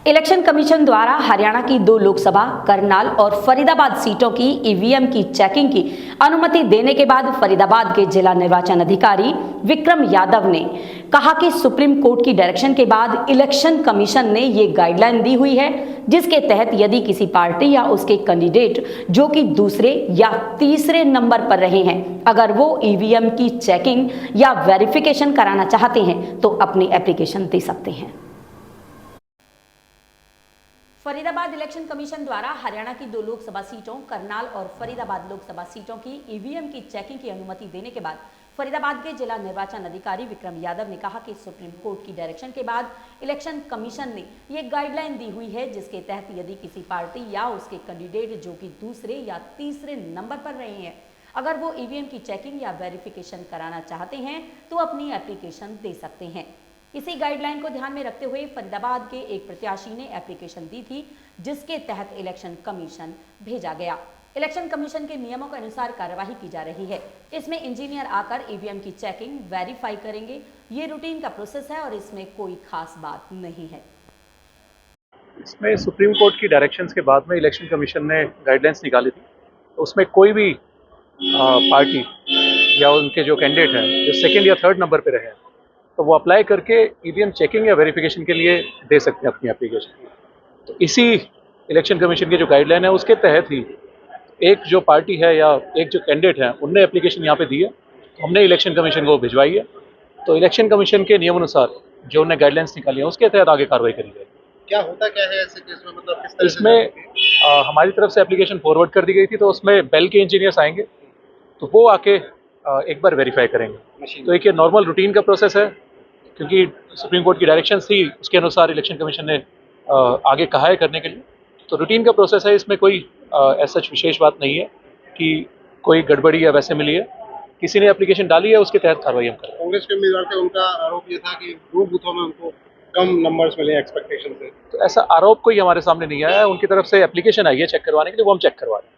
Election commission द्वारा हरियाणा की 2 लोकसभा करनाल और फरीदाबाद सीटों की ईवीएम की चेकिंग की अनुमति देने के बाद फरीदाबाद के जिला निर्वाचन अधिकारी विक्रम यादव ने कहा कि सुप्रीम कोर्ट की डायरेक्शन के बाद इलेक्शन कमीशन ने ये गाइडलाइन दी हुई है जिसके तहत यदि किसी पार्टी या उसके कैंडिडेट जो कि दूसरे या तीसरे नंबर पर रहे हैं, अगर वो ईवीएम की चेकिंग या वेरिफिकेशन कराना चाहते हैं तो अपनी एप्लीकेशन दे सकते हैं। फरीदाबाद इलेक्शन कमीशन द्वारा हरियाणा की 2 लोकसभा सीटों करनाल और फरीदाबाद लोकसभा सीटों की ईवीएम की चेकिंग की अनुमति देने के बाद फरीदाबाद के जिला निर्वाचन अधिकारी विक्रम यादव ने कहा कि सुप्रीम कोर्ट की डायरेक्शन के बाद इलेक्शन कमीशन ने ये गाइडलाइन दी हुई है जिसके तहत यदि किसी पार्टी या उसके कैंडिडेट जो कि दूसरे या तीसरे नंबर पर रहे हैं, अगर वो ईवीएम की चेकिंग या वेरिफिकेशन कराना चाहते हैं तो अपनी एप्लीकेशन दे सकते हैं। इसी गाइडलाइन को ध्यान में रखते हुए फरीदाबाद के एक प्रत्याशी ने एप्लीकेशन दी थी जिसके तहत इलेक्शन कमीशन भेजा गया। इलेक्शन कमीशन के नियमों के अनुसार कार्यवाही की जा रही है। इसमें इंजीनियर आकर ईवीएम की चेकिंग वेरीफाई करेंगे। ये रूटीन का प्रोसेस है और इसमें कोई खास बात नहीं है। इसमें सुप्रीम कोर्ट की डायरेक्शंस के बाद में इलेक्शन कमीशन ने गाइडलाइंस निकाली थी, तो उसमें कोई भी पार्टी या उनके जो कैंडिडेट हैं जो सेकंड या थर्ड नंबर पे रहे हैं तो वो अप्लाई करके ईवीएम चेकिंग या वेरिफिकेशन के लिए दे सकते हैं अपनी एप्लीकेशन। तो इसी इलेक्शन कमीशन की जो गाइडलाइन है उसके तहत ही एक जो पार्टी है या एक जो कैंडिडेट है उनने एप्लीकेशन यहाँ पे दी है, तो हमने इलेक्शन कमीशन को भिजवाई है। तो इलेक्शन कमीशन के नियम अनुसार जो उन्होंने गाइडलाइंस निकाली है उसके तहत आगे कार्रवाई करी जाएगी। क्या होता क्या है ऐसे केस में, मतलब किस तरह इसमें हमारी तरफ से एप्लीकेशन फॉरवर्ड कर दी गई थी, तो उसमें बेल के इंजीनियर्स आएंगे तो वो आके एक बार वेरीफाई करेंगे। तो एक ये नॉर्मल रूटीन का प्रोसेस है, क्योंकि सुप्रीम कोर्ट की डायरेक्शन थी उसके अनुसार इलेक्शन कमीशन ने आगे कहा है करने के लिए। तो रूटीन का प्रोसेस है, इसमें कोई ऐसा विशेष बात नहीं है कि कोई गड़बड़ी या वैसे मिली है। किसी ने एप्लीकेशन डाली है उसके तहत कार्रवाई हम करें। कांग्रेस के उम्मीदवार थे, उनका आरोप ये था कि 2 बूथों में उनको कम नंबर्स मिले एक्सपेक्टेशन से। तो ऐसा आरोप कोई हमारे सामने नहीं आया है। उनकी तरफ से एप्लीकेशन आई है चेक करवाने के लिए, वो हम चेक करवा रहे हैं।